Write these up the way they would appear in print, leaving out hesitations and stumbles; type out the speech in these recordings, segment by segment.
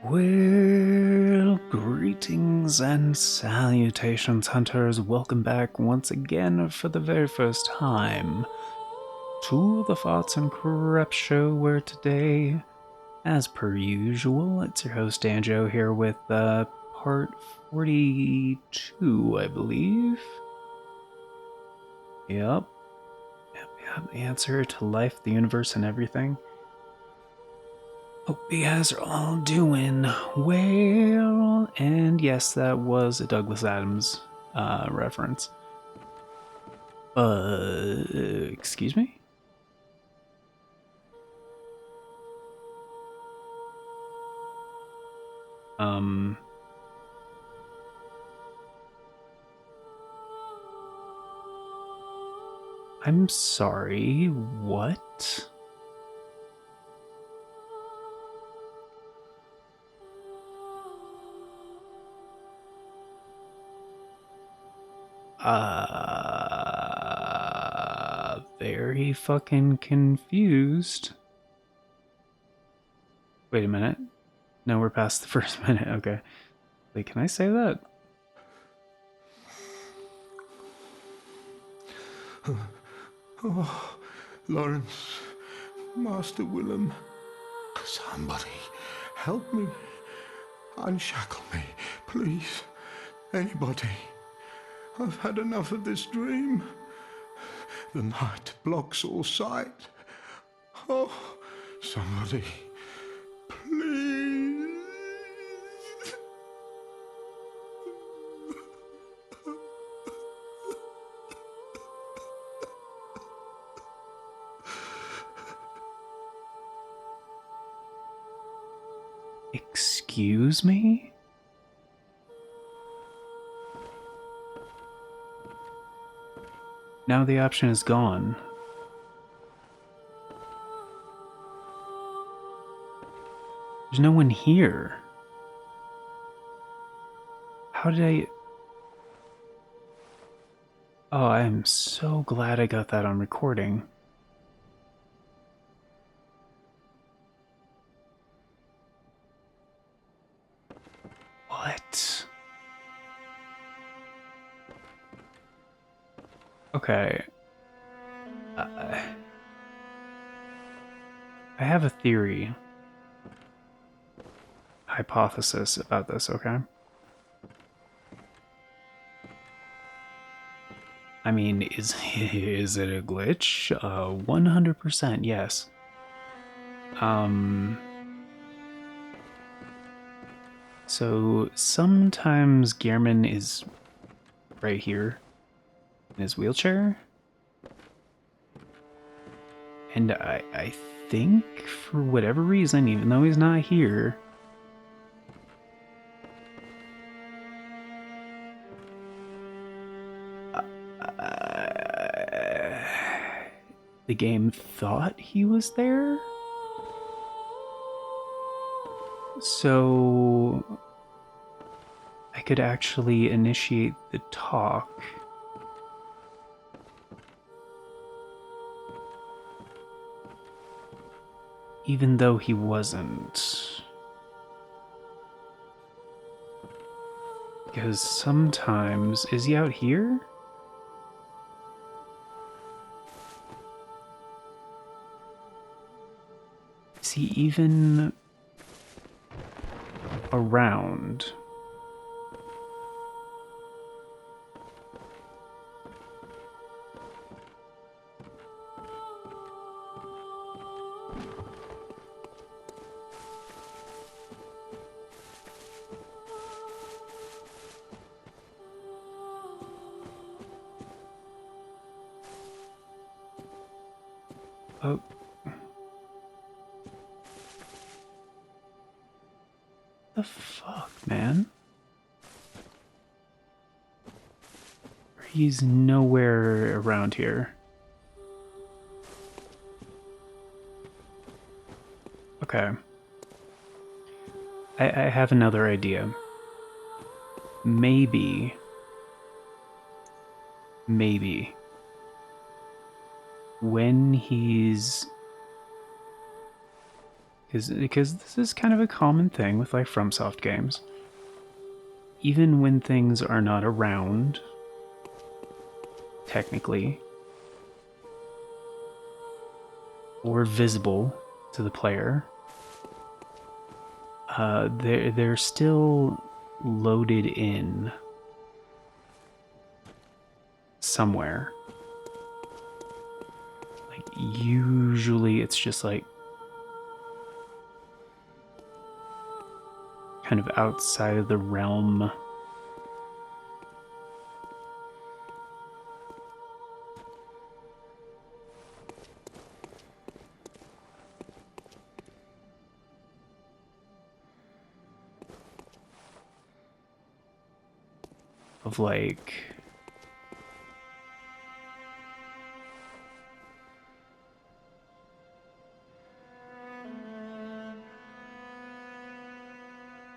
Well, greetings and salutations, hunters. Welcome back once again for the very first time to the Thoughts and Crep Show, where today, as per usual, it's your host Danjo here with part 42, I believe. Yep. The answer to life, the universe, and everything. Hope you guys are all doing well. And yes, that was a Douglas Adams reference. Excuse me? I'm sorry, what? Very fucking confused. Wait a minute. No, we're past the first minute. Okay. Wait, can I say that? Oh, Lawrence, Master Willem, somebody help me. Unshackle me, please. Anybody. I've had enough of this dream. The night blocks all sight. Oh, somebody, please. Excuse me? Now the option is gone. There's no one here. How did I... Oh, I am so glad I got that on recording. What? Okay. I have a theory. Hypothesis about this, okay? I mean, is it a glitch? 100% yes. So sometimes Gehrman is right here in his wheelchair. And I think for whatever reason, even though he's not here, the game thought he was there. So I could actually initiate the talk. Even though he wasn't. Because sometimes... Is he out here? Is he even around? Oh. The fuck, man? He's nowhere around here. Okay. I have another idea. Maybe when he's Because this is kind of a common thing with like FromSoft games. Even when things are not around, technically, or visible to the player, they're still loaded in somewhere. Like usually it's just like kind of outside of the realm of like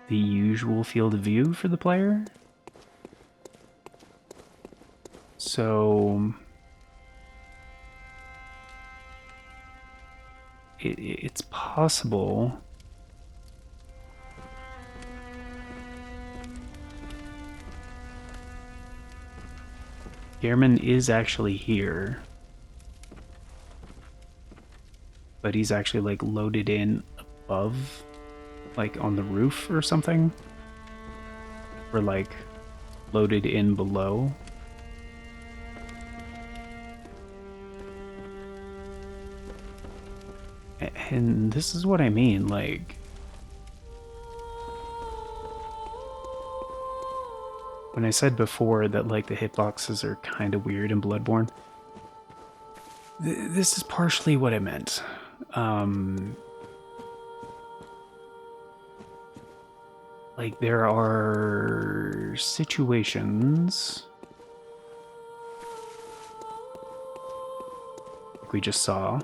the usual field of view for the player. So it's possible Gehrman is actually here, but he's actually like loaded in above, like on the roof or something, or like loaded in below. And this is what I mean, like when I said before that like the hitboxes are kind of weird in Bloodborne, this is partially what I meant. Like there are situations like we just saw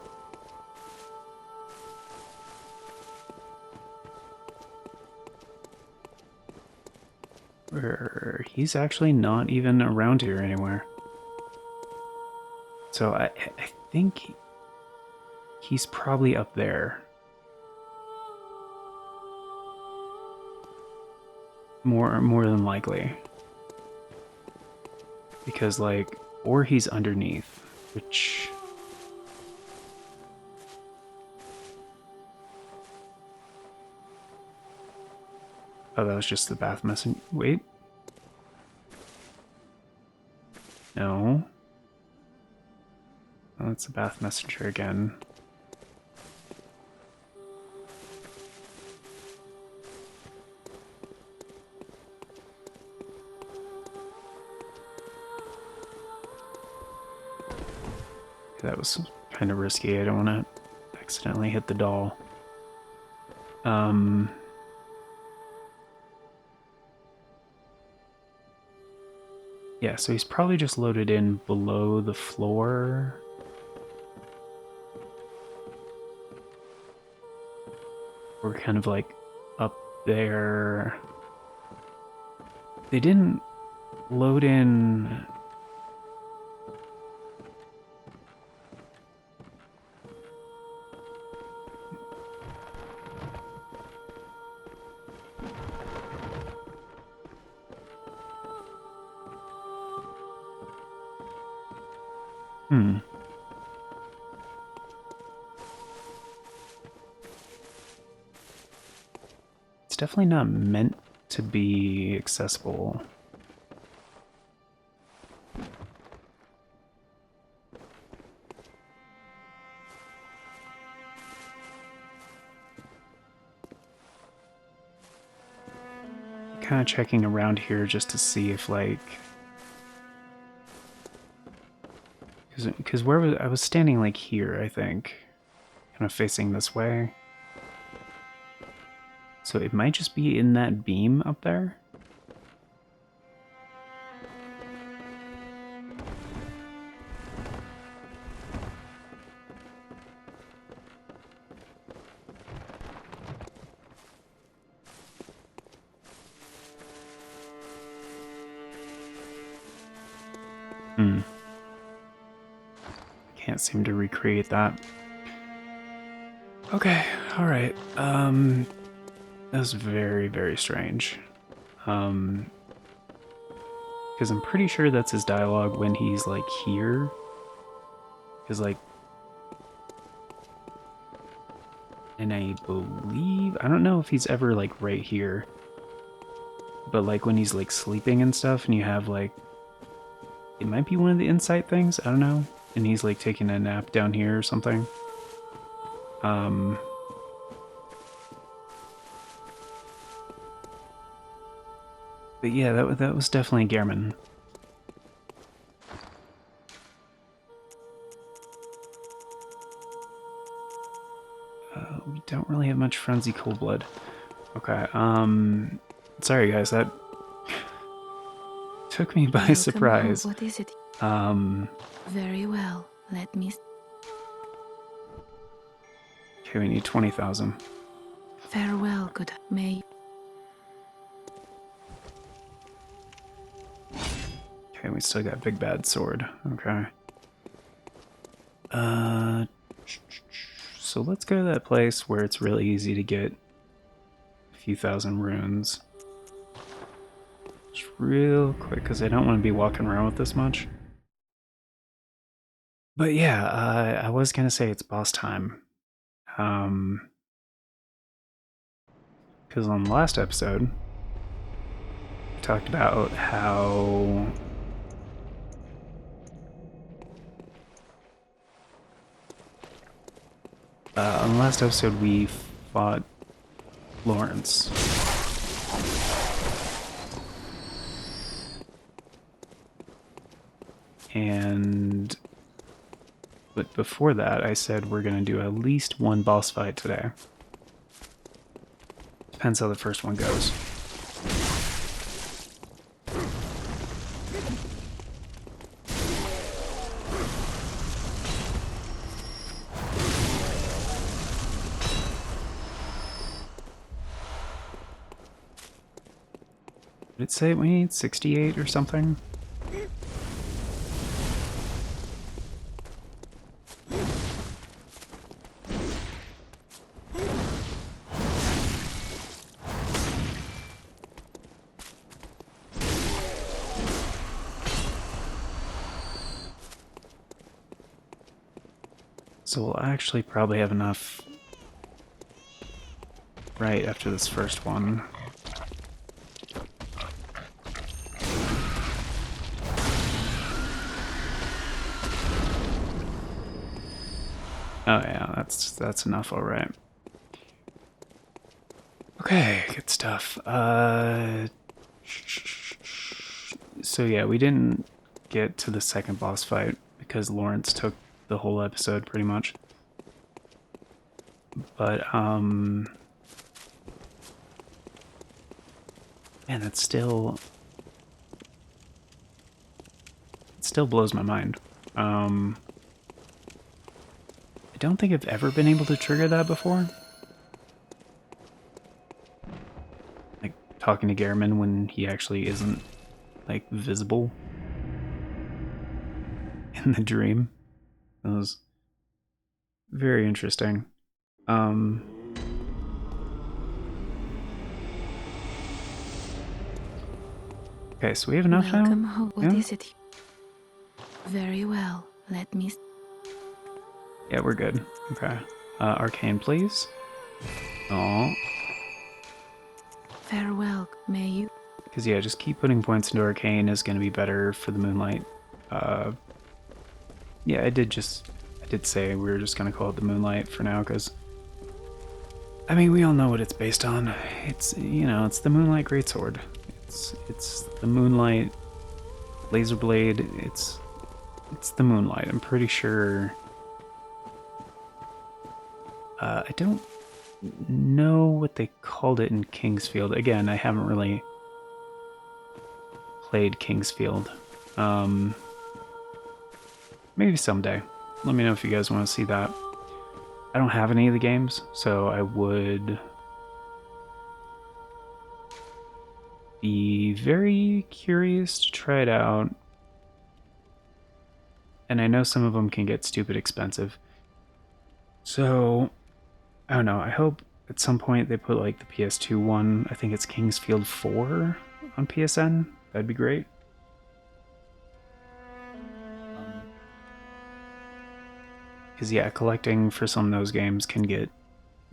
where he's actually not even around here anywhere. So I think he's probably up there. More than likely. Because like, or he's underneath, which oh, that was just the bath messenger. Wait. No. Oh, it's the bath messenger again. That was kind of risky. I don't want to accidentally hit the doll. Yeah, so he's probably just loaded in below the floor. Or kind of like up there. They didn't load in. It's definitely not meant to be accessible. Kind of checking around here just to see if like, because where I was standing like here, I think, kind of facing this way. So it might just be in that beam up there. Can't seem to recreate that. Okay, alright. That was very, very strange. Because I'm pretty sure that's his dialogue when he's, like, here. Because, like... And I believe... I don't know if he's ever, like, right here. But, like, when he's, like, sleeping and stuff, and you have, like... It might be one of the insight things, I don't know. And he's, like, taking a nap down here or something. But yeah, that was definitely Gehrman. We don't really have much frenzy cold blood. Okay, sorry guys, that took me by surprise. What is it? Very well. Let me. Okay, we need 20,000. Farewell, good. May. Okay, we still got big bad sword. Okay. So let's go to that place where it's really easy to get a few thousand runes. Just real quick, because I don't want to be walking around with this much. But yeah, I was gonna say it's boss time. Because on the last episode, we talked about how on the last episode we fought Lawrence. But before that, I said we're gonna do at least one boss fight today. Depends how the first one goes. Did it say we need 68 or something? So we'll actually probably have enough right after this first one. Oh yeah, that's enough, all right. Okay, good stuff. So yeah, we didn't get to the second boss fight because Lawrence took the whole episode pretty much. But man, it still blows my mind. I don't think I've ever been able to trigger that before. Like talking to Gehrman when he actually isn't like visible in the dream. It was very interesting. Okay, so we have enough Welcome now? home. What is it? Very well. Let me. Yeah, we're good. Okay. Arcane, please. Oh. Farewell. May you. Because yeah, just keep putting points into Arcane is going to be better for the Moonlight. Yeah, I did say we were just going to call it the Moonlight for now, because I mean, we all know what it's based on. It's, you know, it's the Moonlight Greatsword. It's the Moonlight Laser Blade. It's the Moonlight. I'm pretty sure. I don't know what they called it in Kingsfield. Again, I haven't really played Kingsfield. Maybe someday. Let me know if you guys want to see that. I don't have any of the games, so I would be very curious to try it out. And I know some of them can get stupid expensive. So I don't know. I hope at some point they put like the PS2 one. I think it's Kingsfield 4 on PSN. That'd be great. Because, yeah, collecting for some of those games can get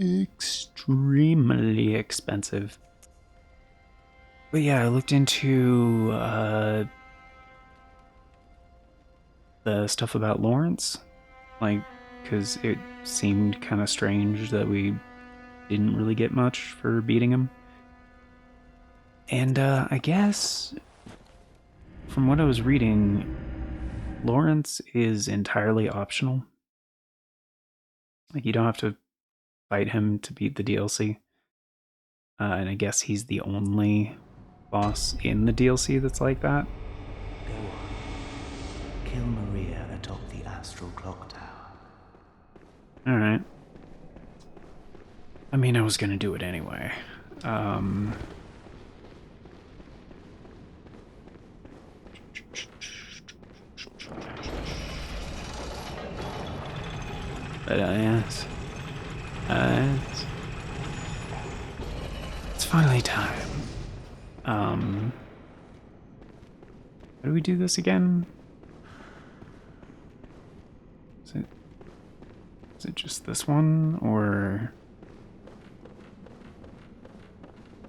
extremely expensive. But yeah, I looked into the stuff about Lawrence. Like, because it seemed kind of strange that we didn't really get much for beating him. And I guess, from what I was reading, Lawrence is entirely optional. Like, you don't have to fight him to beat the DLC. And I guess he's the only boss in the DLC that's like that. Go on. Kill Maria atop the astral clock tower. Alright. I mean, I was gonna do it anyway. But yes. It's finally time. How do we do this again? Is it just this one, or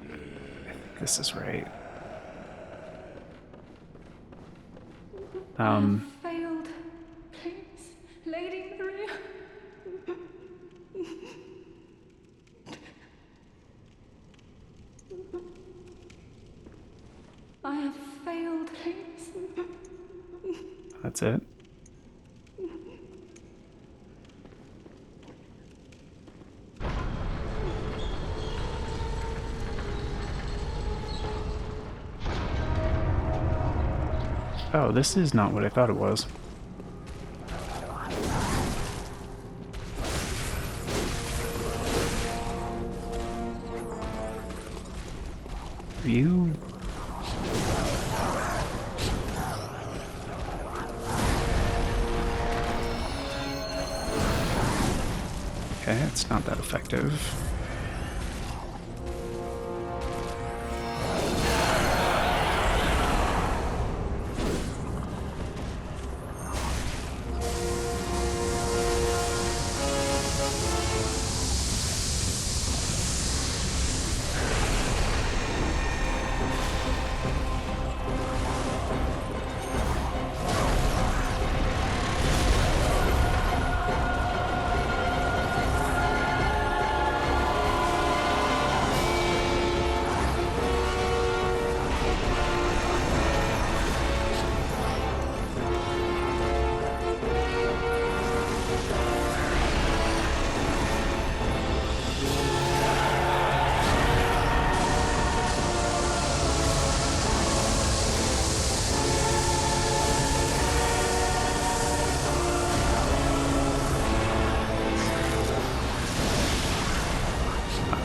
I think this is right. Failed. Please, Lady Maria. I have failed, please. That's it. Oh, this is not what I thought it was. Are you... Okay, it's not that effective.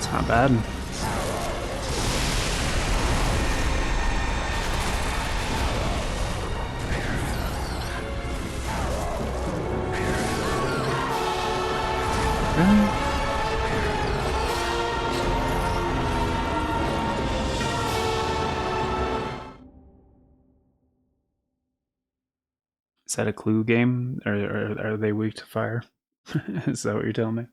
That's not bad. Really? Is that a clue game? Or are they weak to fire? Is that what you're telling me?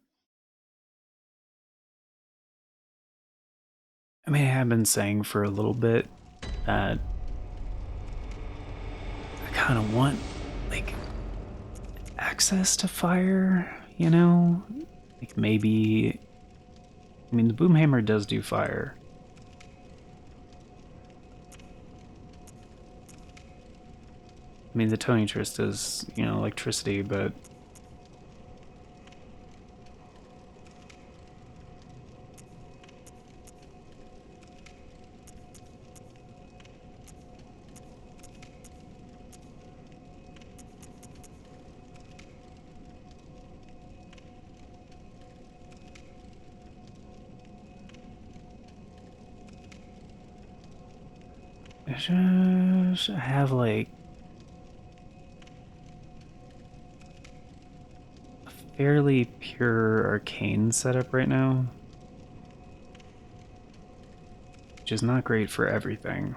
I mean, I have been saying for a little bit that I kind of want, like, access to fire, you know? Like, maybe... I mean, the Boomhammer does do fire. I mean, the Tony Trist is, you know, electricity, but... I have, like, fairly pure arcane setup right now, which is not great for everything.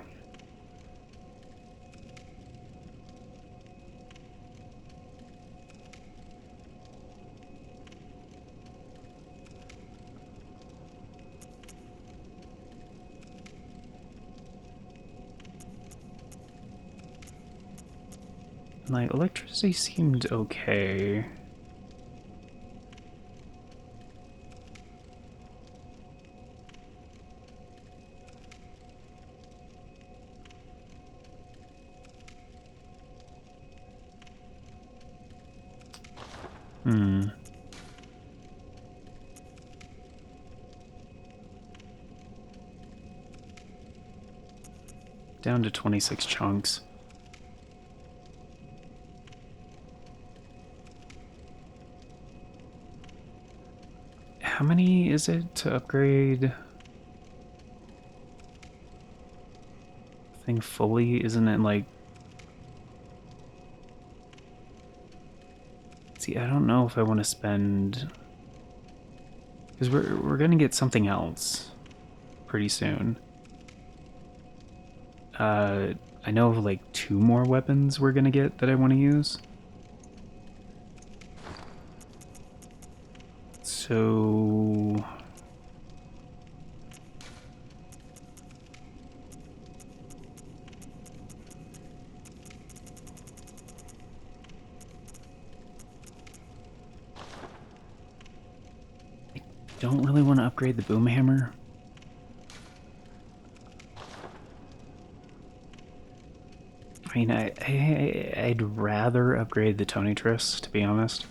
Like, electricity seemed okay. Down to 26 chunks. How many is it to upgrade? Thing fully? Isn't it like... See, I don't know if I want to spend... Because we're gonna get something else pretty soon. I know of like 2 more weapons we're gonna get that I want to use. So... I don't really want to upgrade the boom hammer. I mean, I'd rather upgrade the Tonitrus, to be honest.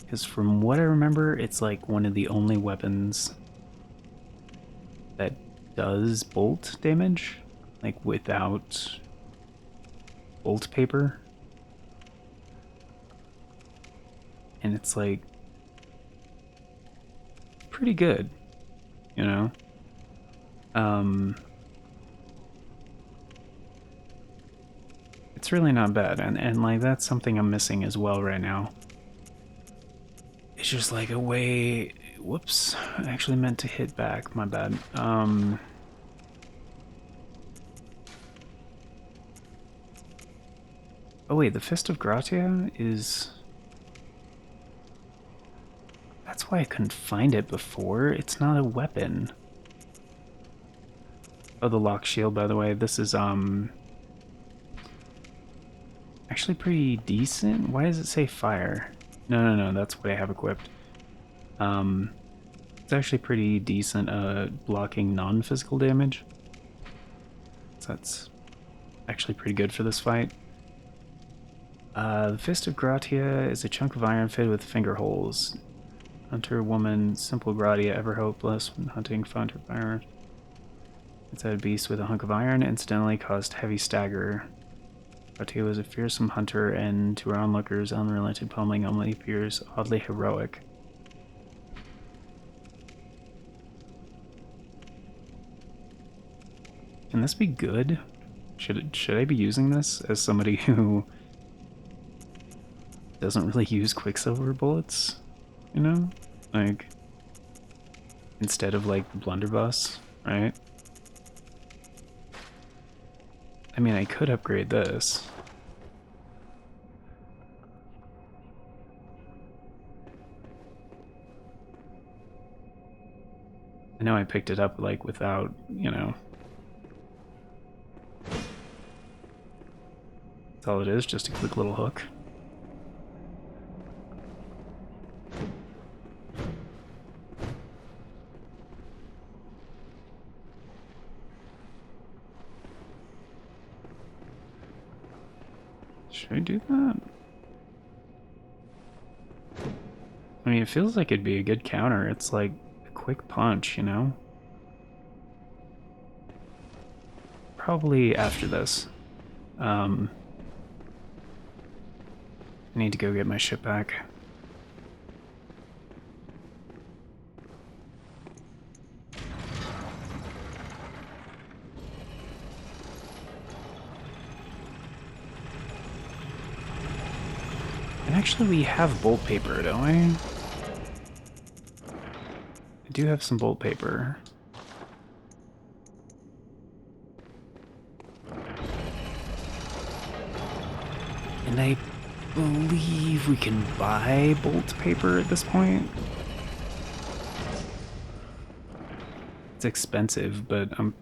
Because from what I remember, it's like one of the only weapons that does bolt damage, like without bolt paper. And it's like pretty good, you know? It's really not bad, and like that's something I'm missing as well right now. It's just like a way... Whoops, I actually meant to hit back, my bad. Oh wait, the Fist of Gratia is... That's why I couldn't find it before. It's not a weapon. Oh, the lock shield, by the way. This is, actually pretty decent. Why does it say fire? No, that's what I have equipped. It's actually pretty decent blocking non-physical damage. So that's actually pretty good for this fight. The Fist of Gratia is a chunk of iron fitted with finger holes. Hunter, woman, simple Gratia, ever hopeless when hunting, found her fire. Inside a beast with a hunk of iron, incidentally caused heavy stagger. Gratia was a fearsome hunter, and to our onlookers, unrelenting pummeling only appears oddly heroic. Can this be good? Should I be using this as somebody who doesn't really use Quicksilver bullets? You know? Like, instead of like the blunderbuss, right? I mean, I could upgrade this. I know I picked it up like without, you know. That's all it is, just a quick little hook. Should I do that? I mean, it feels like it'd be a good counter. It's like a quick punch, you know? Probably after this. I need to go get my ship back. And actually we have bolt paper, don't we? I do have some bolt paper. And I believe we can buy bolt paper at this point. It's expensive, but I'm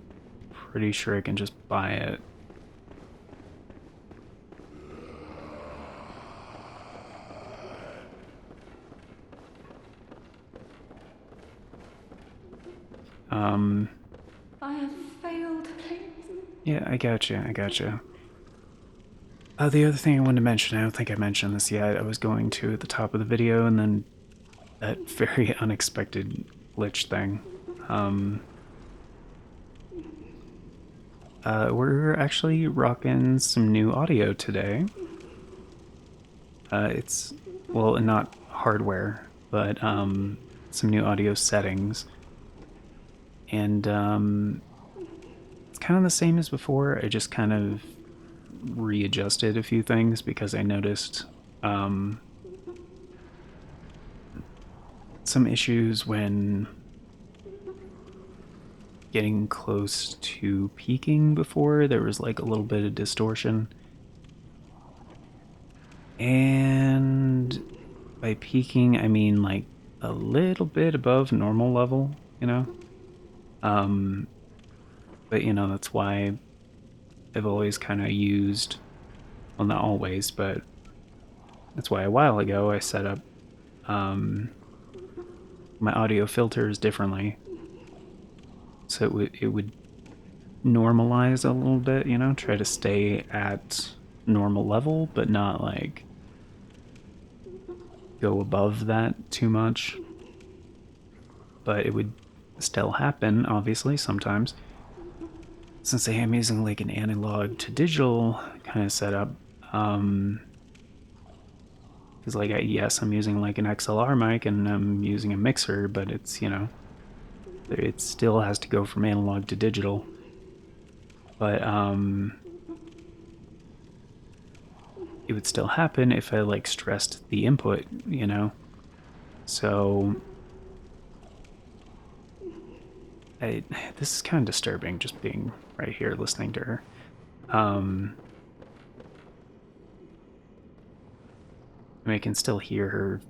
pretty sure I can just buy it. I have failed, please. Yeah, I gotcha. The other thing I wanted to mention, I don't think I mentioned this yet, I was going to at the top of the video, and then that very unexpected glitch thing. We're actually rocking some new audio today. It's, well, not hardware, but some new audio settings. And it's kind of the same as before. I just kind of readjusted a few things because I noticed some issues when getting close to peaking before. There was like a little bit of distortion. And by peaking, I mean like a little bit above normal level, you know? But you know, that's why I've always kind of used, well, not always, but that's why a while ago I set up my audio filters differently. So it would normalize a little bit, you know, try to stay at normal level, but not like go above that too much. But it would still happen, obviously, sometimes. Since I am using like an analog to digital kind of setup, because like yes, I'm using like an XLR mic and I'm using a mixer, but it's, you know, it still has to go from analog to digital. But it would still happen if I like stressed the input, you know. So this is kind of disturbing, just being right here listening to her. I mean, I can still hear her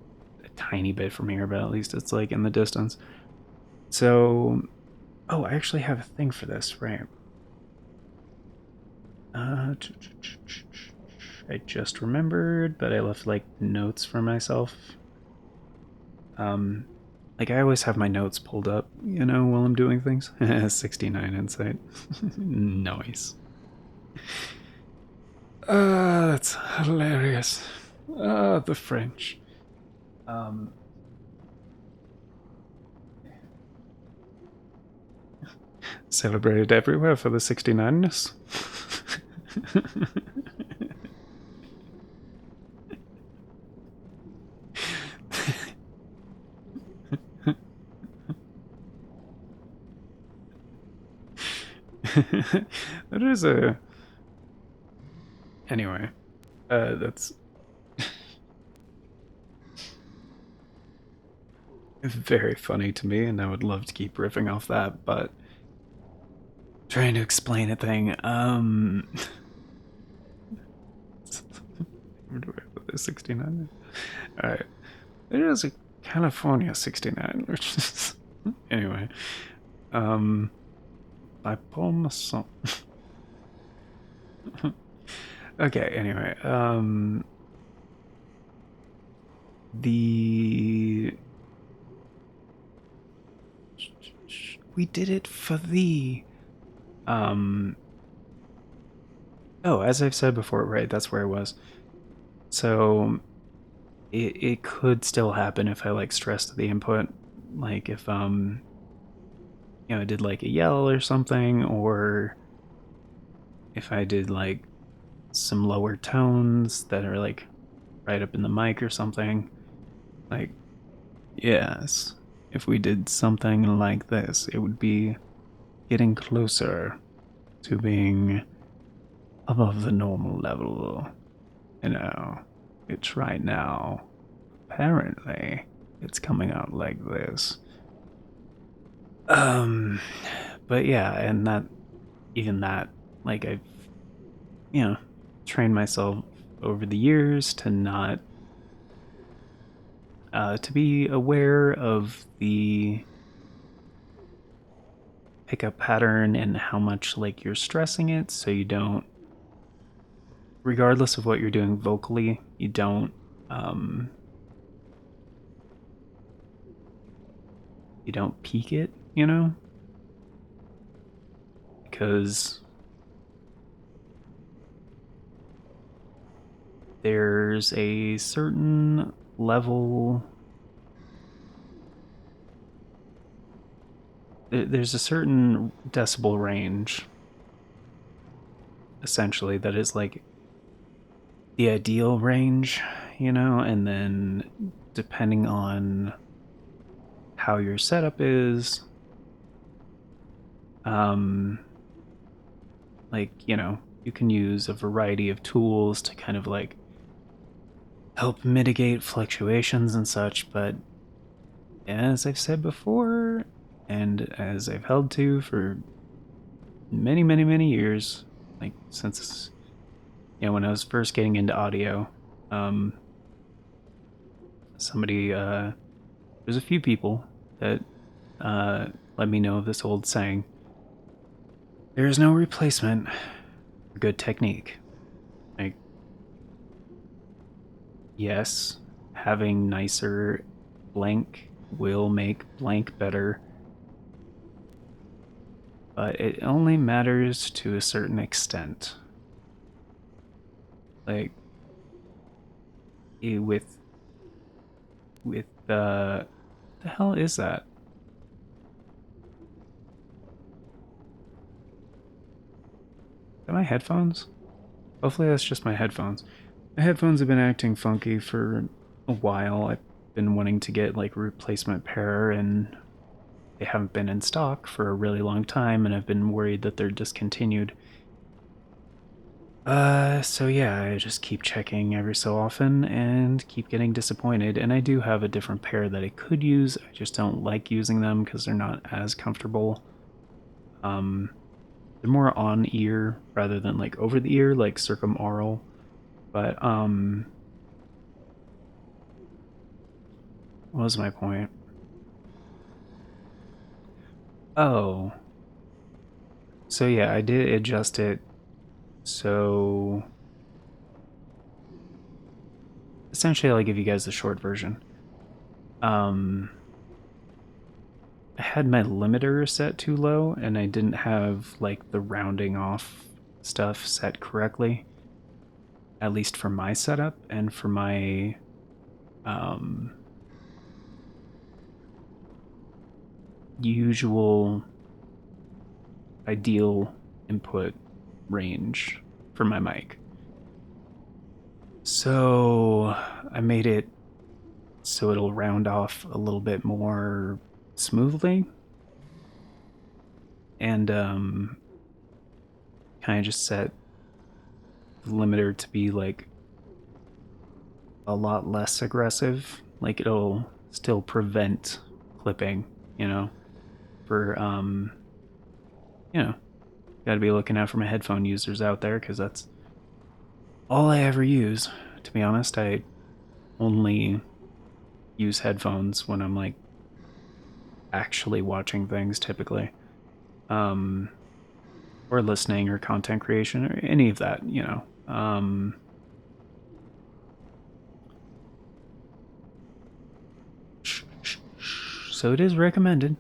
a tiny bit from here, but at least it's like in the distance. So, oh, I actually have a thing for this, right? I just remembered, but I left like notes for myself. Like I always have my notes pulled up, you know, while I'm doing things. 69 insight. Nice. That's hilarious. The French. Celebrated everywhere for the 69ness. That is a... Anyway, that's... very funny to me, and I would love to keep riffing off that, but... Trying to explain a thing, Where do I put the 69? Alright. There is a California 69, which is... Anyway. By Paul Masson. Okay, anyway. We did it for the... Oh, as I've said before, right, that's where I was. So... It could still happen if I, like, stressed the input. Like, if, you know, I did, like, a yell or something, or... if I did, like, some lower tones that are, like, right up in the mic or something. Like, yes, if we did something like this, it would be getting closer to being above the normal level, you know. which right now, apparently, it's coming out like this. But yeah, and even that, like I've, trained myself over the years to not, to be aware of the pickup pattern and how much like you're stressing it, so you don't, regardless of what you're doing vocally, um, you don't peak it, because there's a certain level, there's a certain decibel range essentially that is like the ideal range, and then depending on how your setup is, like, you can use a variety of tools to kind of like help mitigate fluctuations and such, but as I've said before, and as I've held to for many, many, many years, like since, when I was first getting into audio, somebody, there's a few people that let me know of this old saying: there is no replacement for good technique. Like, yes, having nicer blank will make blank better, but it only matters to a certain extent. Like, with the hell is that? Is that my headphones? Hopefully that's just my headphones. My headphones have been acting funky for a while. I've been wanting to get like a replacement pair, and they haven't been in stock for a really long time, and I've been worried that they're discontinued. So yeah, I just keep checking every so often and keep getting disappointed. And I do have a different pair that I could use. I just don't like using them because they're not as comfortable. They're more on ear rather than like over the ear, like circumaural. But what was my point? Oh, so yeah, I did adjust it. So essentially, I'll give you guys the short version. I had my limiter set too low, and I didn't have like the rounding off stuff set correctly, at least for my setup and for my usual ideal input range for my mic. So I made it so it'll round off a little bit more smoothly, and kind of just set the limiter to be like a lot less aggressive. Like, it'll still prevent clipping, for gotta be looking out for my headphone users out there, because that's all I ever use. To be honest, I only use headphones when I'm like actually watching things, typically, or listening, or content creation, or any of that. So it is recommended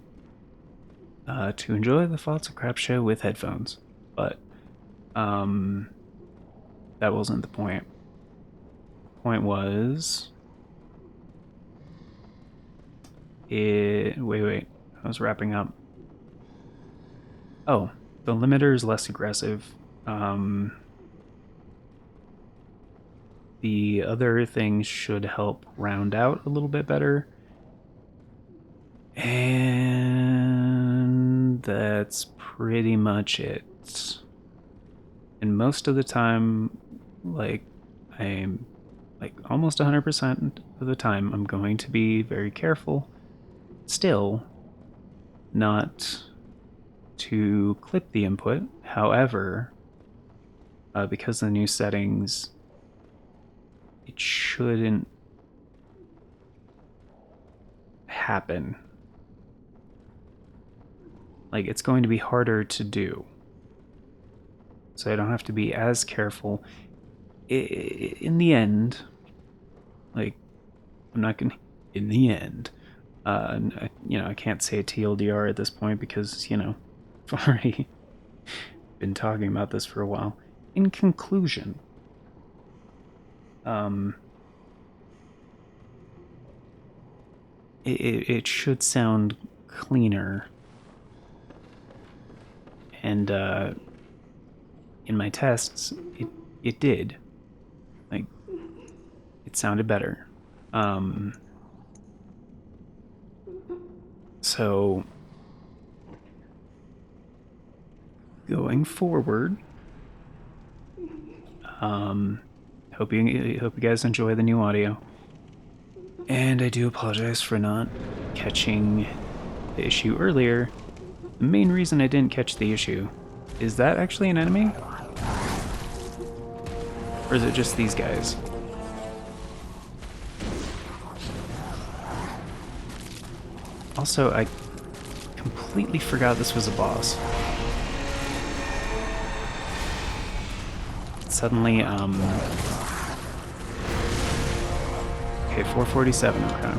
to enjoy the Thoughts of Crap show with headphones, but that wasn't the point. The point was, wait, I was wrapping up. Oh, the limiter is less aggressive. The other things should help round out a little bit better. And that's pretty much it. And most of the time, like, I'm like almost 100% of the time, I'm going to be very careful still not to clip the input. However, because of the new settings, it shouldn't happen. Like, it's going to be harder to do. So I don't have to be as careful. In the end, like, I'm not gonna. In the end, I can't say TLDR at this point because, I've already been talking about this for a while. In conclusion, it should sound cleaner. And in my tests, it did. Like, it sounded better. So going forward, hope you guys enjoy the new audio. And I do apologize for not catching the issue earlier. The main reason I didn't catch the issue is that actually an enemy? Or is it just these guys? Also, I completely forgot this was a boss. Suddenly, okay, 447, okay.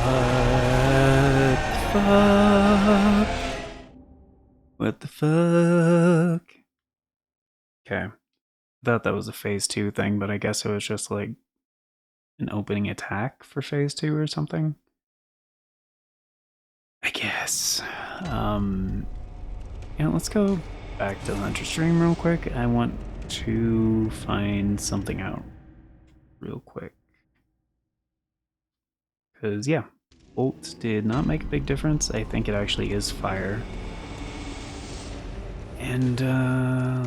What the fuck? What the fuck? Okay. Thought that was a phase 2 thing, but I guess it was just like an opening attack for phase 2 or something. I guess. Let's go back to the Hunter stream real quick. I want to find something out real quick. Because, yeah, Bolt did not make a big difference. I think it actually is fire. And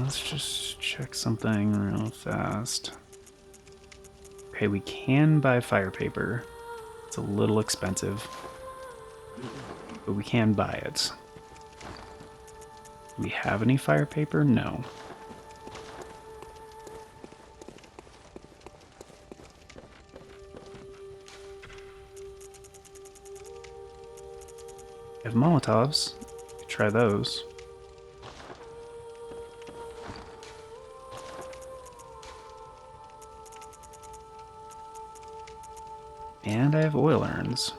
let's just check something real fast. Okay, we can buy fire paper. It's a little expensive, but we can buy it. Do we have any fire paper? No. We have Molotovs. Could try those. And I have oil urns.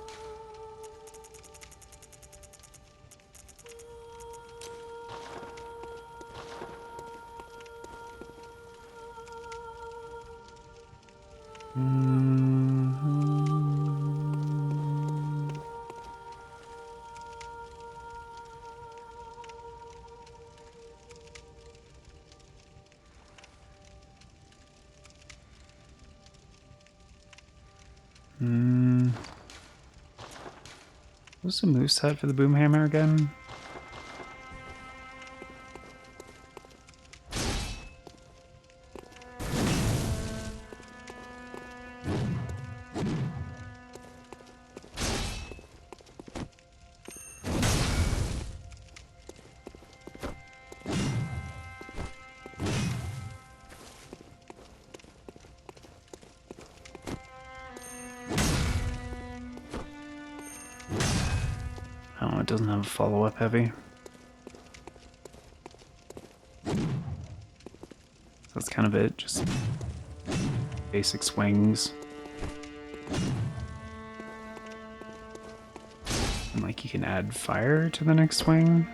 What's the moveset for the Boomhammer again? Oh, it doesn't have a follow-up heavy. So that's kind of it, just basic swings. And like you can add fire to the next swing.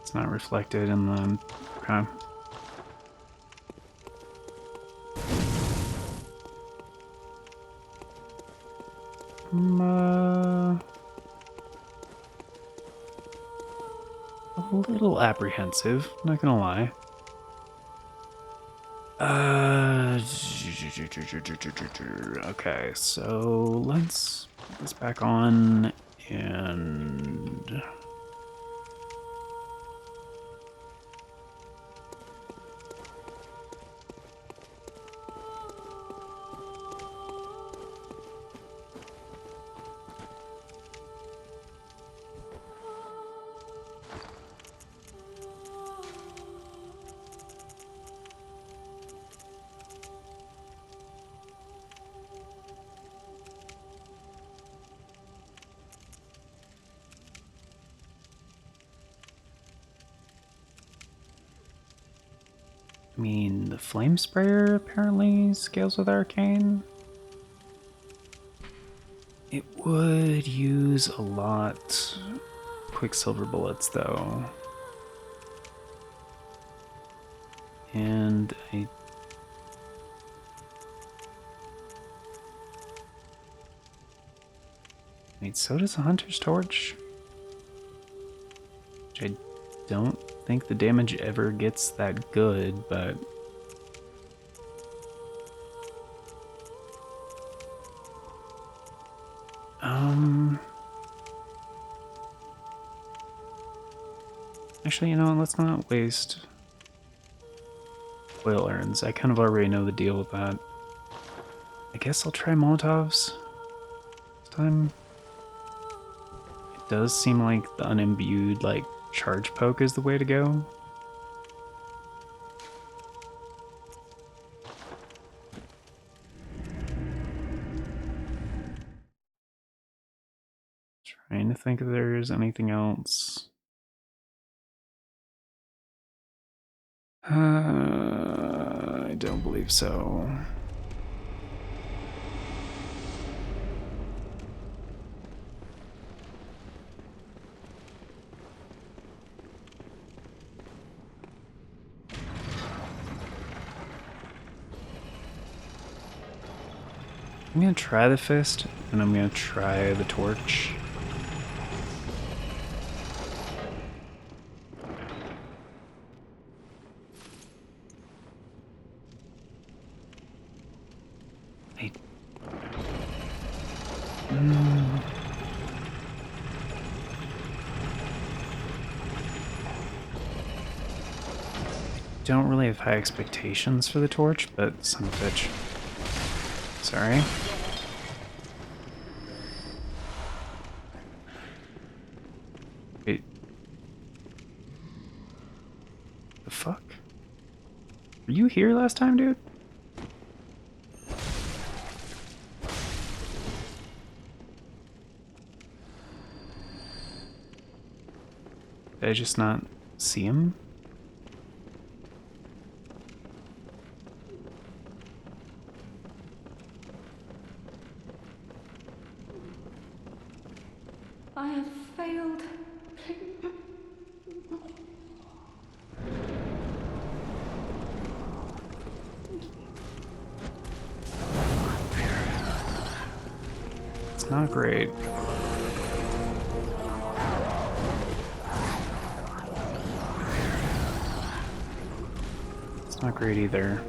It's not reflected in the... Okay. A little apprehensive, not gonna lie. Okay, so let's put this back on and... I mean, the flame sprayer apparently scales with arcane. It would use a lot quicksilver bullets though. And I mean, so does a hunter's torch. Which I don't think the damage ever gets that good, but... Actually, you know what, let's not waste oil urns. I kind of already know the deal with that. I guess I'll try Molotovs this time. It does seem like the unimbued, like, charge poke is the way to go. Trying to think if there's anything else. I don't believe so. I'm gonna try the fist, and I'm gonna try the torch. I... don't really have high expectations for the torch, but son of a bitch. Sorry. Wait. The fuck? Were you here last time, dude? Did I just not see him? I have failed. It's not great. It's not great either.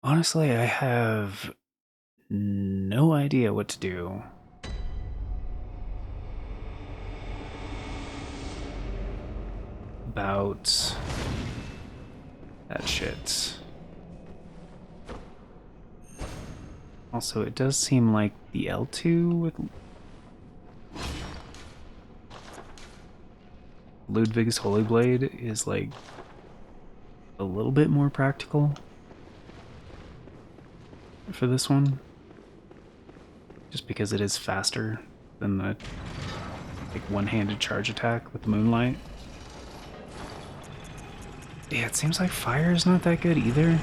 Honestly, I have no idea what to do. About that shit. Also, it does seem like the L2 with Ludwig's Holy Blade is like a little bit more practical for this one. Just because it is faster than the like one-handed charge attack with Moonlight. Yeah, it seems like fire is not that good either.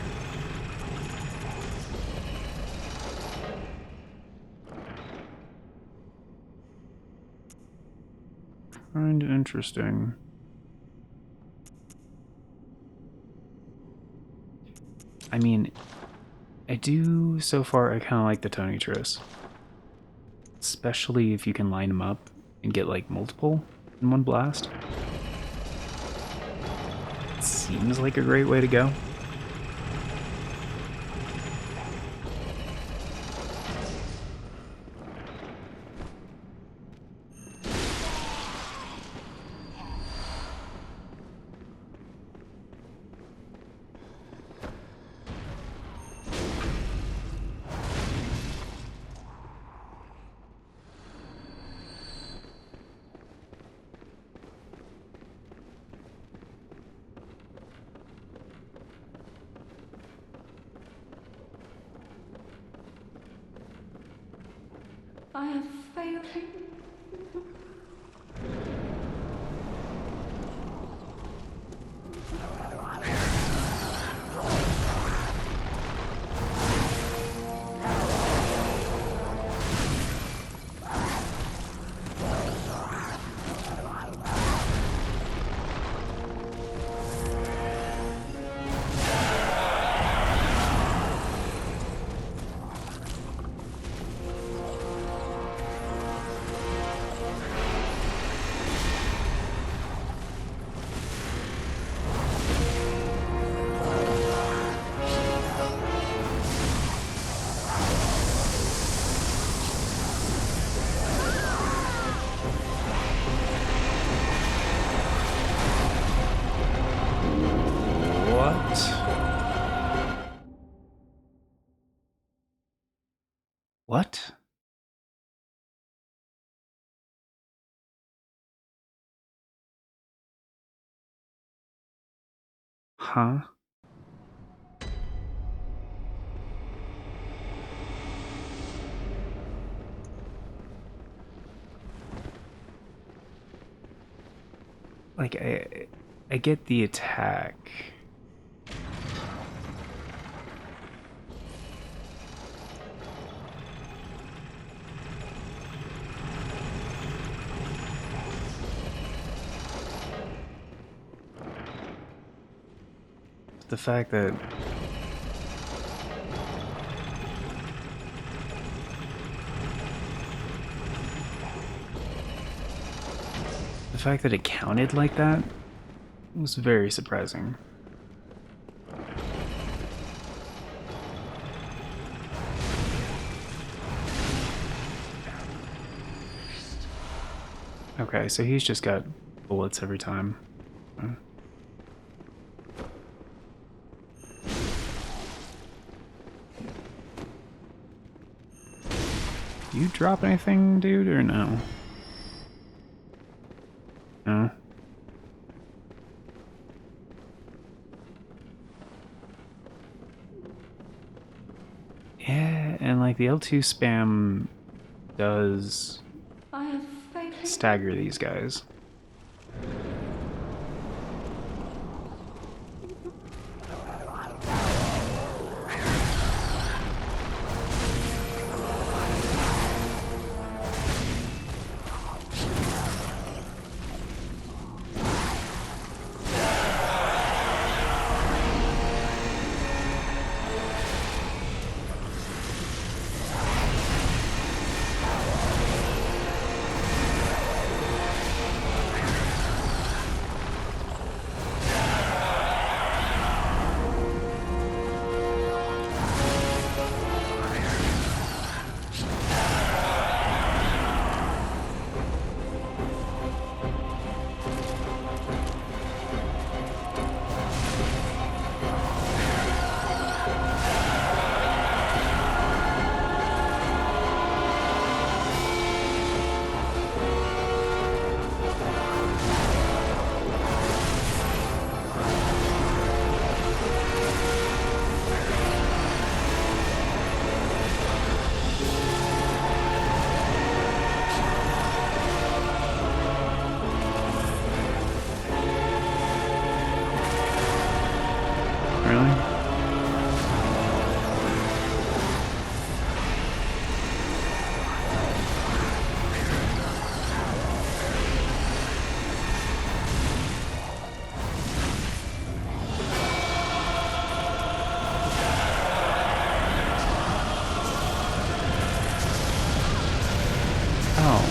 Kind of interesting. I mean, I do, so far, I kind of like the Tony Tris. Especially if you can line them up and get like multiple in one blast. It seems like a great way to go. I have failed. What? Huh? Like, I get the attack. The fact that it counted like that was very surprising. Okay, so he's just got bullets every time. Do you drop anything, dude, or no? No? Yeah, and like the L2 spam does I have failed. stagger these guys. fine. Oh.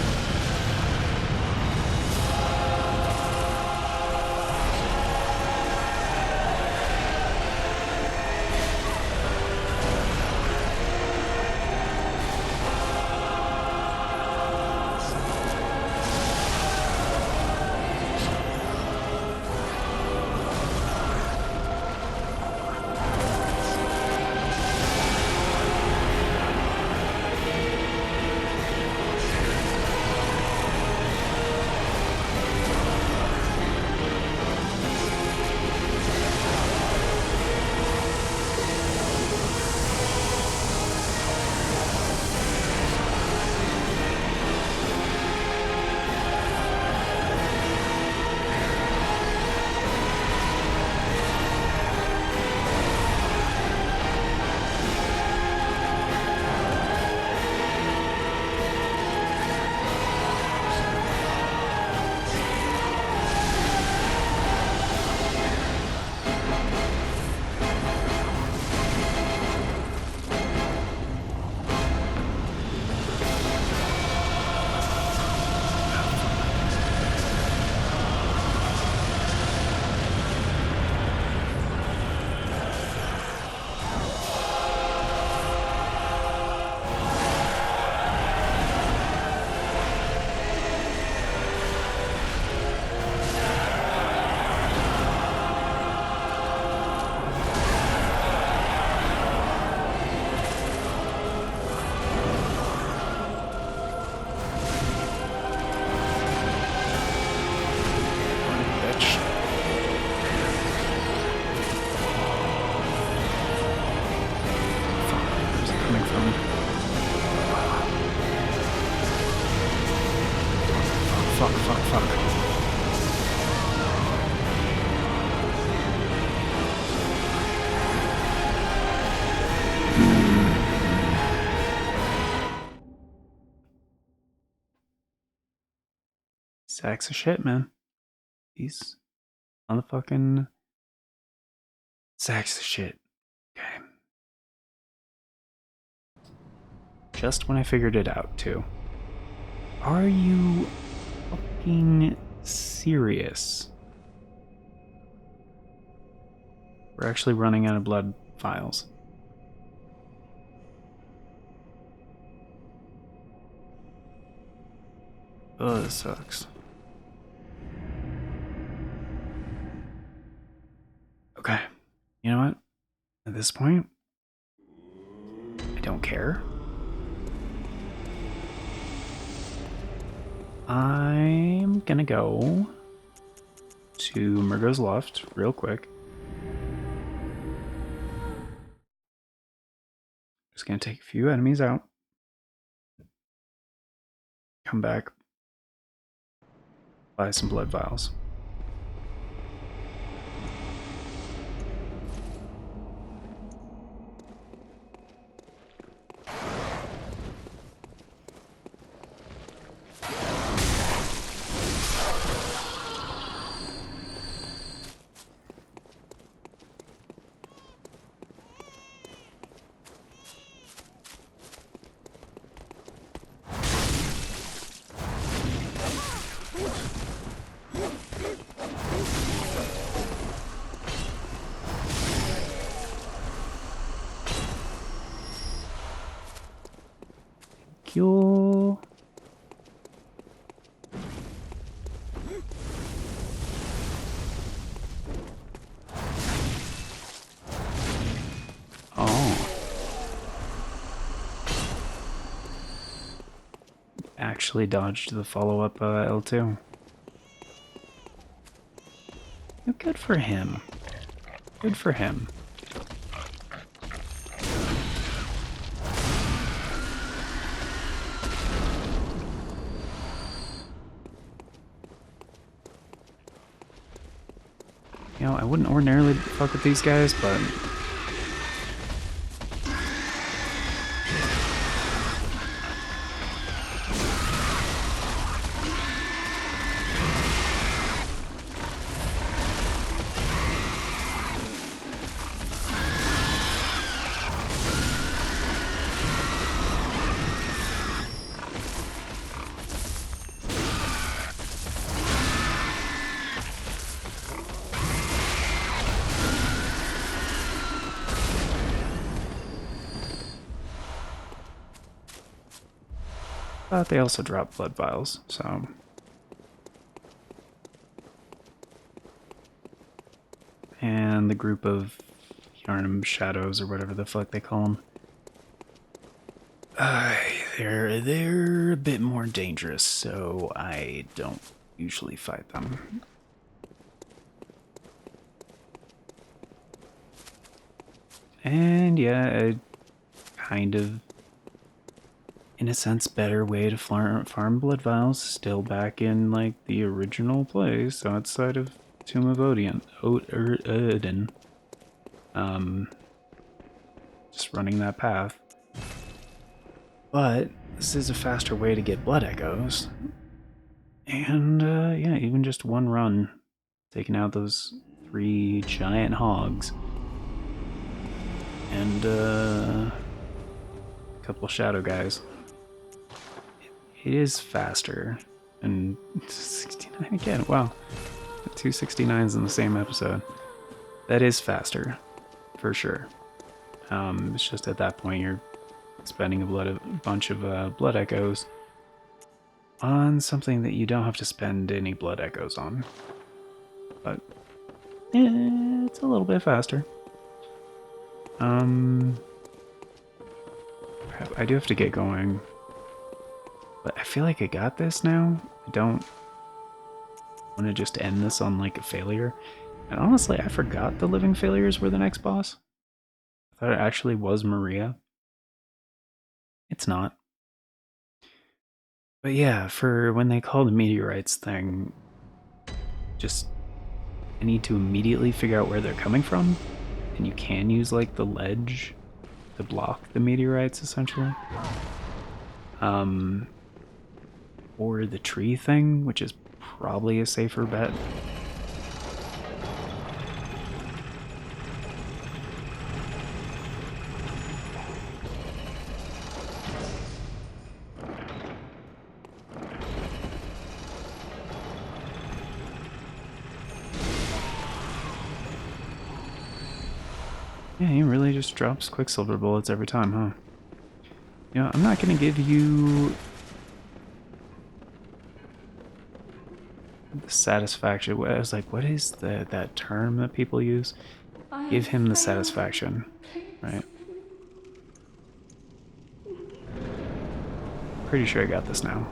Bitch. Fuck, where's it coming from? Fuck, fuck, fuck, fuck. Sacks of shit, man. He's on the fucking sacks of shit. Okay. Just when I figured it out, too. Are you fucking serious? We're actually running out of blood files. Oh, this sucks. Okay. You know what? At this point, I don't care. I'm gonna go to Murgo's Loft real quick. Just gonna take a few enemies out. Come back. Buy some blood vials. You. Oh. Actually dodged the follow-up L2. Good for him. Good for him. You know, I wouldn't ordinarily fuck with these guys, but they also drop blood vials, so. And the group of Yarnum Shadows, or whatever the fuck they call them. They're a bit more dangerous, so I don't usually fight them. And yeah, a kind of, in a sense, better way to farm blood vials, still back in like the original place outside of Tomb of Odin. Just running that path. But this is a faster way to get blood echoes. And yeah, even just one run, taking out those 3 giant hogs. And a couple of shadow guys. It is faster. And 69 again, wow. 2 69s in the same episode. That is faster, for sure. It's just at that point you're spending a bunch of blood echoes on something that you don't have to spend any blood echoes on. But it's a little bit faster. Crap, I do have to get going. But I feel like I got this now. I don't want to just end this on like a failure. And honestly, I forgot the living failures were the next boss. I thought it actually was Maria. It's not. But yeah, for when they call the meteorites thing, just I need to immediately figure out where they're coming from. And you can use like the ledge to block the meteorites essentially. Or the tree thing, which is probably a safer bet. Yeah, he really just drops Quicksilver bullets every time, huh? You know, I'm not gonna give you the satisfaction. I was like, what is that term that people use? Give him the satisfaction, right? Pretty sure I got this now.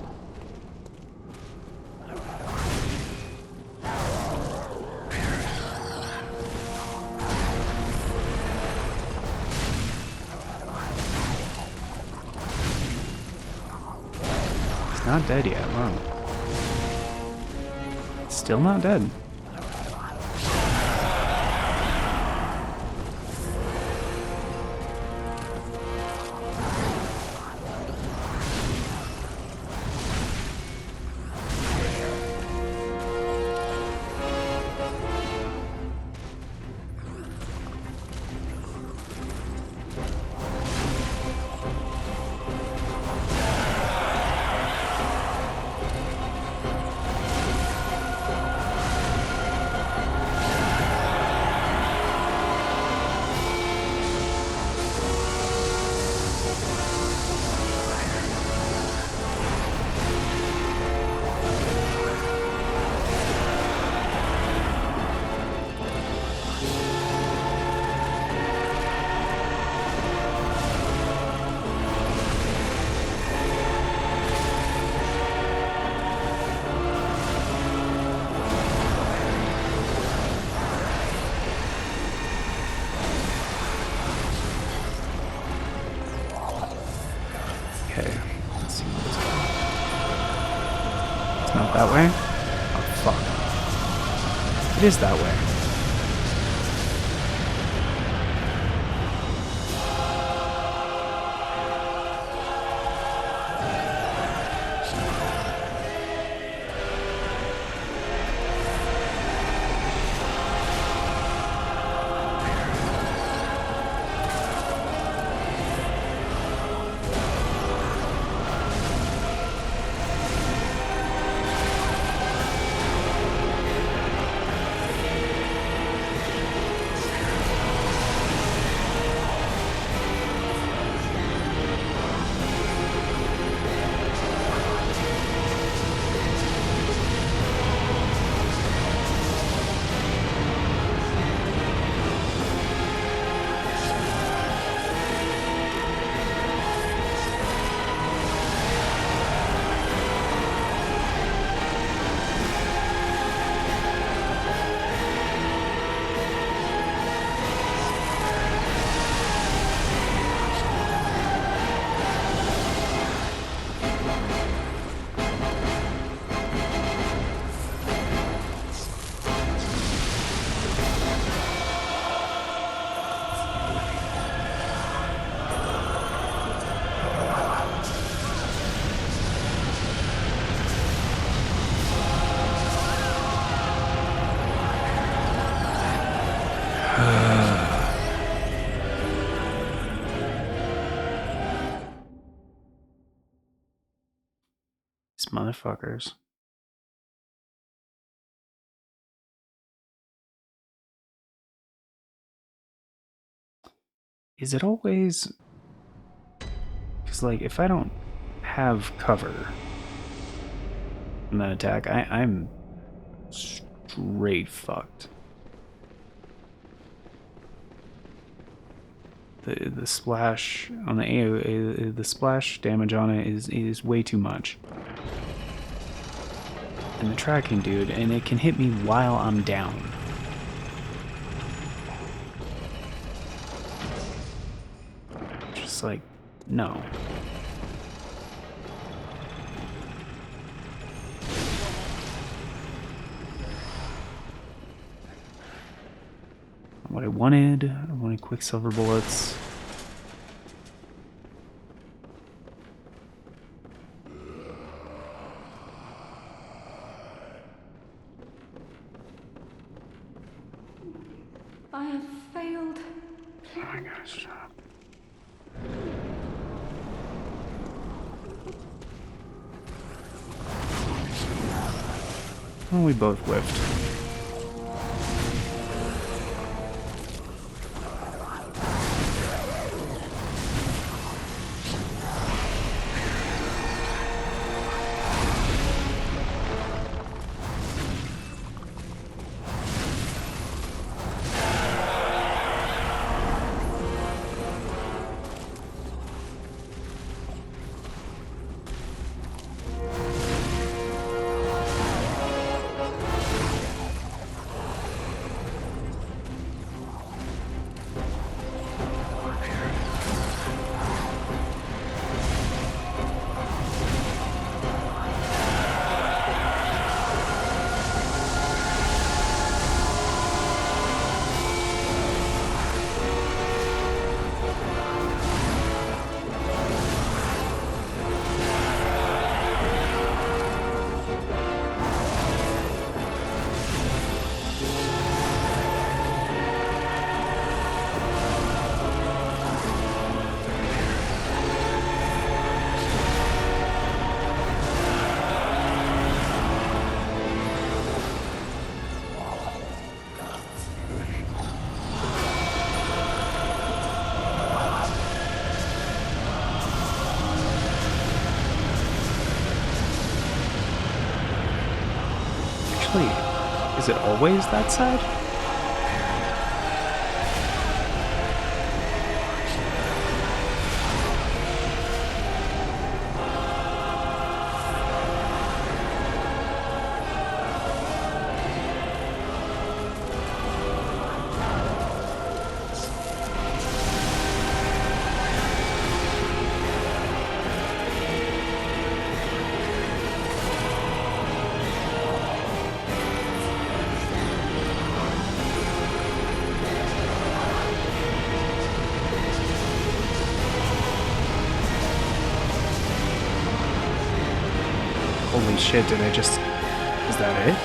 He's not dead yet, wow. Still not dead. Not that way? Oh, fuck. It is that way. motherfuckers. Is it always... Because, like, if I don't have cover from that attack, I'm straight fucked. The splash on the AoE, the splash damage on it is way too much. And the tracking, dude, and it can hit me while I'm down. Just like, no. What I wanted Quicksilver bullets. I have failed. Oh my gosh, stop. Well, we both whiffed. Actually, is it always that side? Holy shit, did I just... Is that it?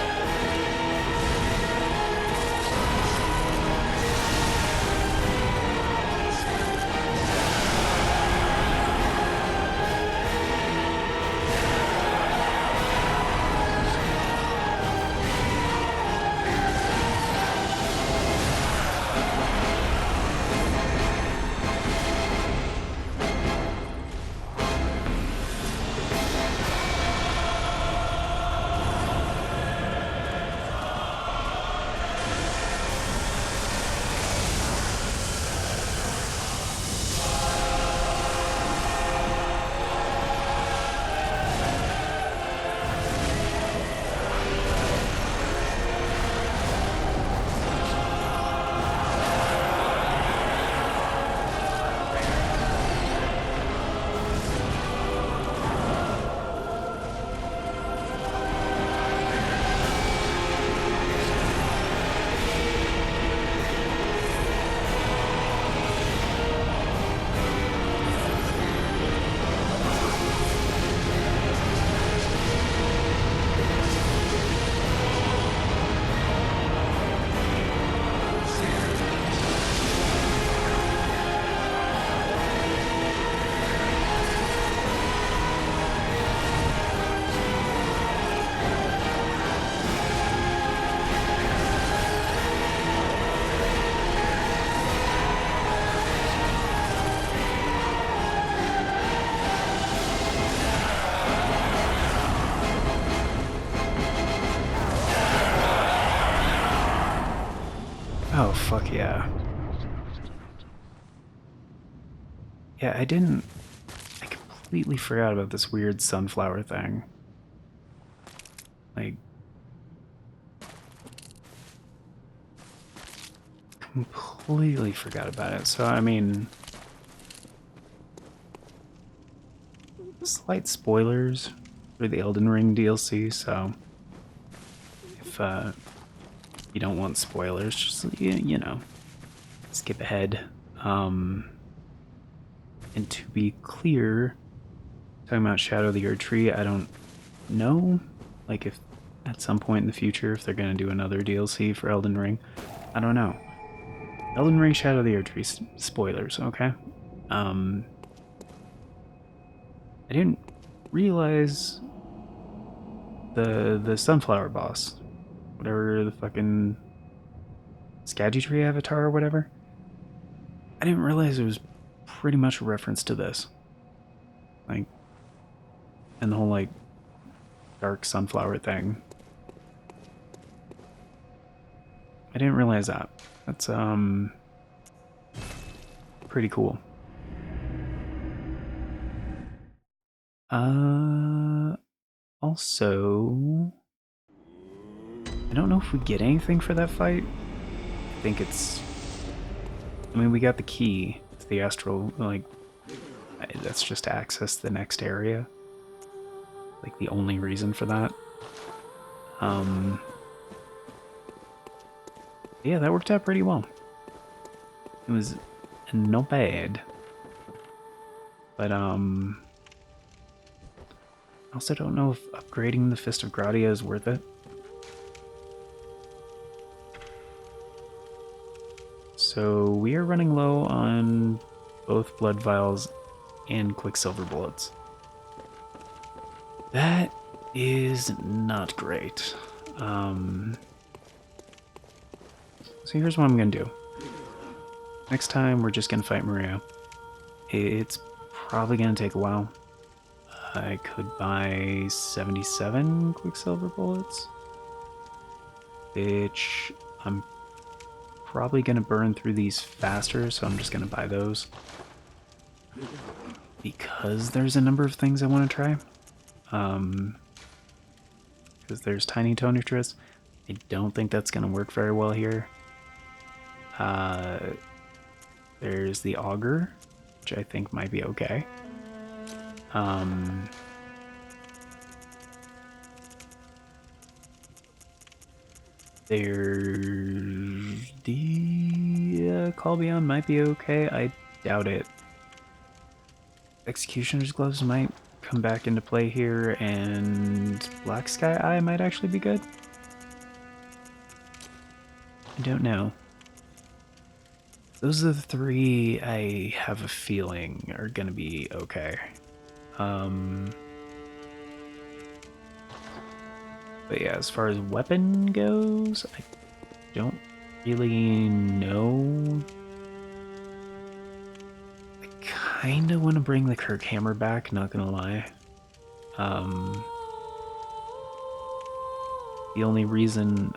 fuck yeah. Yeah, I completely forgot about this weird sunflower thing. Like, completely forgot about it. So, I mean, slight spoilers for the Elden Ring DLC, so if you don't want spoilers, just, you know, skip ahead. And to be clear, talking about Shadow of the Erd Tree, I don't know, like, if at some point in the future, if they're going to do another DLC for Elden Ring. I don't know. Elden Ring Shadow of the Erd Tree, spoilers, okay? I didn't realize the sunflower boss, whatever the fucking Skaggy avatar or whatever. I didn't realize it was pretty much a reference to this. Like, and the whole, like, dark sunflower thing. I didn't realize that. That's, pretty cool. Also, I don't know if we get anything for that fight. I think it's, I mean, we got the key to the astral, like, that's just to access the next area. Like, the only reason for that. Yeah, that worked out pretty well. It was not bad. But, I also don't know if upgrading the Fist of Gradia is worth it. So we are running low on both blood vials and quicksilver bullets. That is not great. So here's what I'm gonna do. Next time we're just gonna fight Maria. It's probably gonna take a while. I could buy 77 quicksilver bullets, which I'm probably gonna burn through these faster, so I'm just gonna buy those. Because there's a number of things I want to try. Because there's tiny Tonitrus. I don't think that's gonna work very well here. There's the auger, which I think might be okay. There's the Call Beyond might be okay. I doubt it. Executioner's Gloves might come back into play here, and Black Sky Eye might actually be good. I don't know. Those are the three I have a feeling are gonna be okay. But yeah, as far as weapon goes, I don't really know. I kinda want to bring the Kirk Hammer back, not gonna lie. The only reason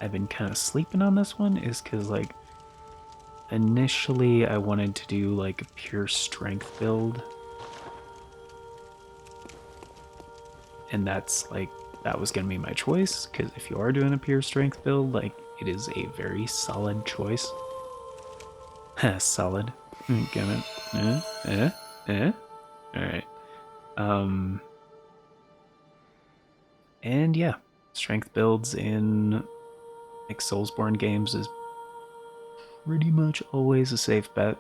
I've been kind of sleeping on this one is because, like, initially I wanted to do, like, a pure strength build. And that's, like, that was going to be my choice, because if you are doing a pure strength build, like, it is a very solid choice. Solid. Get it? Alright. And yeah, strength builds in, like, Soulsborne games is pretty much always a safe bet.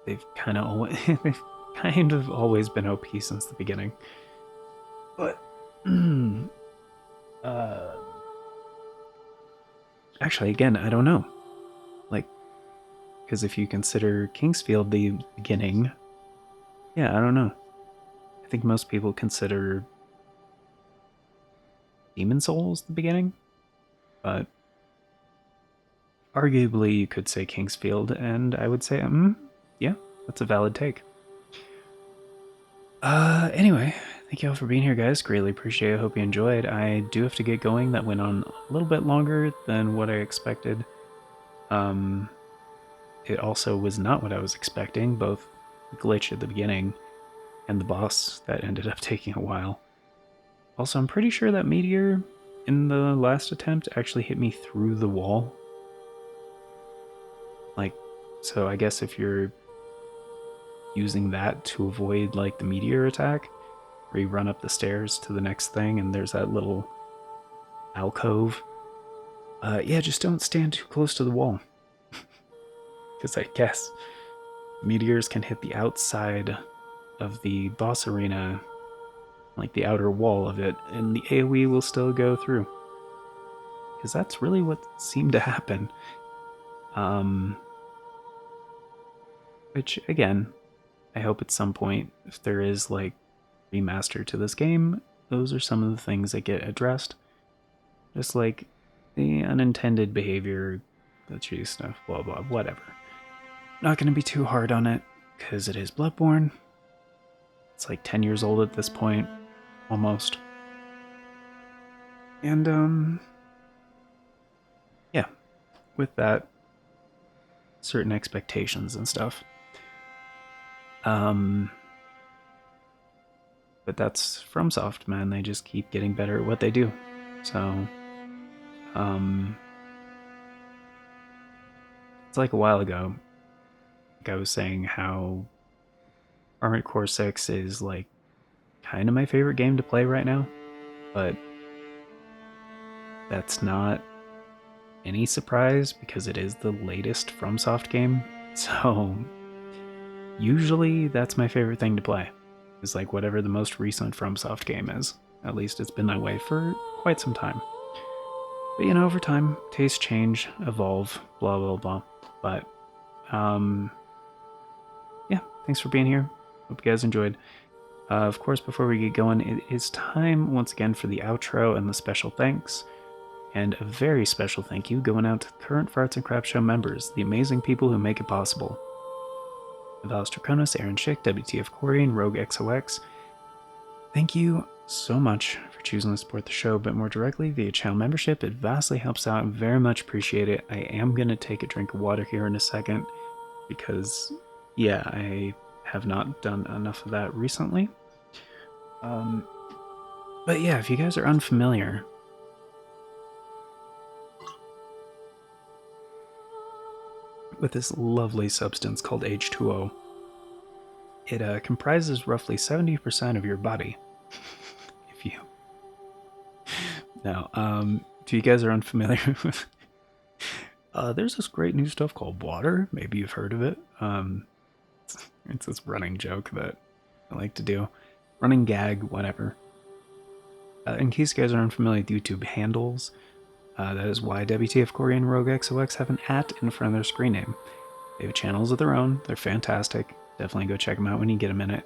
They've kind of always been OP since the beginning. But actually, again, I don't know. Like, because if you consider Kingsfield the beginning, yeah, I don't know. I think most people consider Demon Souls the beginning, but arguably you could say Kingsfield, and I would say, yeah, that's a valid take. Anyway, I Thank you all for being here, guys. Greatly appreciate it. Hope you enjoyed. I do have to get going. That went on a little bit longer than what I expected. It also was not what I was expecting, both glitch at the beginning and the boss that ended up taking a while. Also, I'm pretty sure that meteor in the last attempt actually hit me through the wall. Like, so I guess if you're using that to avoid like the meteor attack, where you run up the stairs to the next thing and there's that little alcove, yeah, just don't stand too close to the wall. Because I guess meteors can hit the outside of the boss arena, like the outer wall of it, and the AoE will still go through. Because that's really what seemed to happen. Which, again, I hope at some point, if there is like remaster to this game, those are some of the things that get addressed. Just like the unintended behavior, glitchy stuff, blah blah, whatever. Not going to be too hard on it, because it is Bloodborne. It's like 10 years old at this point, almost. And, yeah, with that, certain expectations and stuff. But that's FromSoft, man. They just keep getting better at what they do. So, it's like a while ago, like I was saying how Armored Core 6 is like kind of my favorite game to play right now, but that's not any surprise because it is the latest FromSoft game. So usually that's my favorite thing to play. Is like whatever the most recent FromSoft game is. At least it's been that way for quite some time. But you know, over time, tastes change, evolve, blah blah blah. But yeah, thanks for being here. Hope you guys enjoyed. Of course, before we get going, it is time once again for the outro and the special thanks. And a very special thank you going out to current Farts and Crap Show members, the amazing people who make it possible. Valis Draconis, Aaron Schick, WTF Corey, and Rogue XOX. Thank you so much for choosing to support the show a bit more directly via channel membership. It vastly helps out and very much appreciate it. I am going to take a drink of water here in a second because, yeah, I have not done enough of that recently. But yeah, if you guys are unfamiliar, with this lovely substance called H2O. It comprises roughly 70% of your body. If you... Now, if you guys are unfamiliar with... there's this great new stuff called water. Maybe you've heard of it. It's this running joke that I like to do. Running gag, whatever. In case you guys are unfamiliar with YouTube handles, that is why WTF Corey and Rogue XOX have an @ in front of their screen name. They have channels of their own. They're fantastic. Definitely go check them out when you get a minute.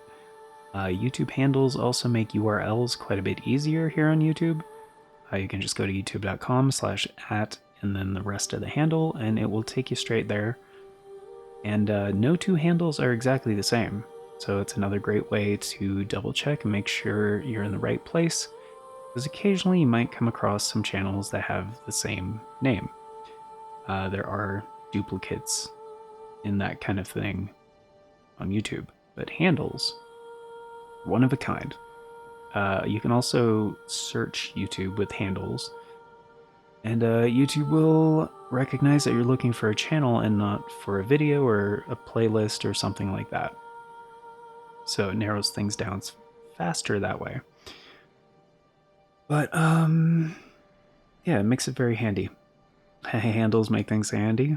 YouTube handles also make URLs quite a bit easier here on YouTube. You can just go to youtube.com/@ and then the rest of the handle, and it will take you straight there. And no two handles are exactly the same. So it's another great way to double check and make sure you're in the right place. Because occasionally you might come across some channels that have the same name. There are duplicates in that kind of thing on YouTube, but handles, one of a kind. You can also search YouTube with handles, and YouTube will recognize that you're looking for a channel and not for a video or a playlist or something like that. So it narrows things down faster that way. But, yeah, it makes it very handy. Handles make things handy.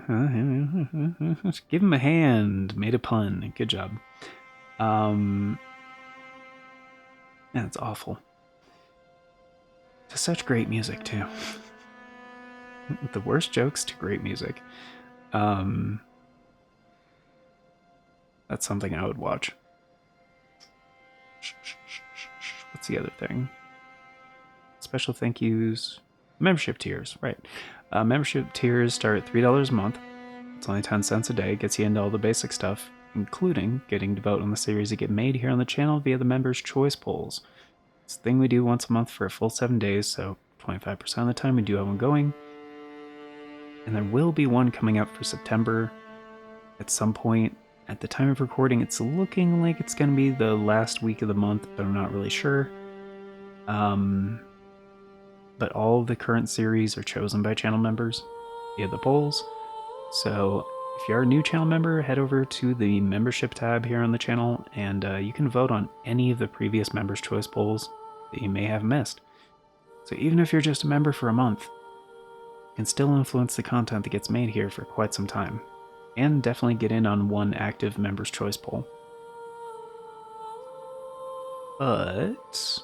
Give him a hand. Made a pun. Good job. That's awful. To such great music, too. The worst jokes to great music. That's something I would watch. What's the other thing? Special thank yous. Membership tiers, right. Membership tiers start at $3 a month. It's only 10 cents a day. Gets you into all the basic stuff, including getting to vote on the series that get made here on the channel via the members' choice polls. It's a thing we do once a month for a full 7 days, so 25% of the time we do have one going. And there will be one coming up for September at some point. At the time of recording, it's looking like it's going to be the last week of the month, but I'm not really sure. But all of the current series are chosen by channel members via the polls. So if you're a new channel member, head over to the membership tab here on the channel, and you can vote on any of the previous members' choice polls that you may have missed. So even if you're just a member for a month, you can still influence the content that gets made here for quite some time, and definitely get in on one active members' choice poll. But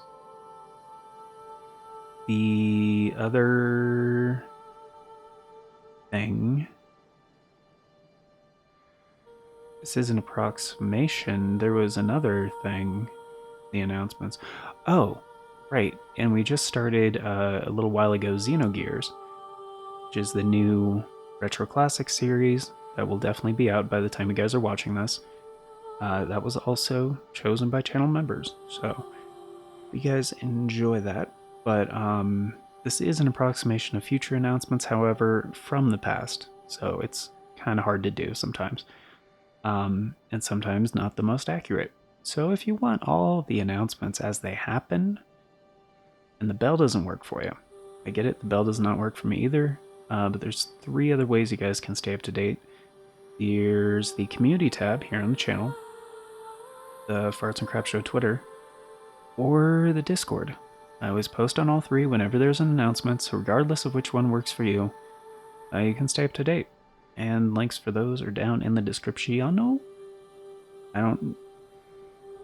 the other thing, this is an approximation. There was another thing, the announcements. Oh, right. And we just started a little while ago Xenogears, which is the new Retro Classic series that will definitely be out by the time you guys are watching this. That was also chosen by channel members. So you guys enjoy that. But this is an approximation of future announcements, however, from the past. So it's kind of hard to do sometimes. And sometimes not the most accurate. So if you want all the announcements as they happen, and the bell doesn't work for you, I get it, the bell does not work for me either, but there's 3 other ways you guys can stay up to date. There's the community tab here on the channel, the Farts and Crap Show Twitter, or the Discord. I always post on all 3 whenever there's an announcement, so regardless of which one works for you, you can stay up to date. And links for those are down in the description. I don't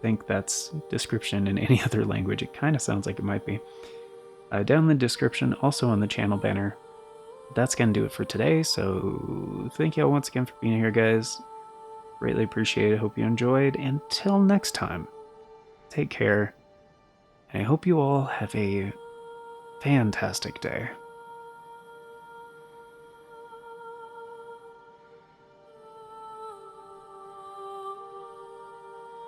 think that's description in any other language. It kind of sounds like it might be. Down in the description, also on the channel banner. That's going to do it for today, so thank you all once again for being here, guys. Greatly appreciate it. Hope you enjoyed. Until next time, take care, and I hope you all have a fantastic day.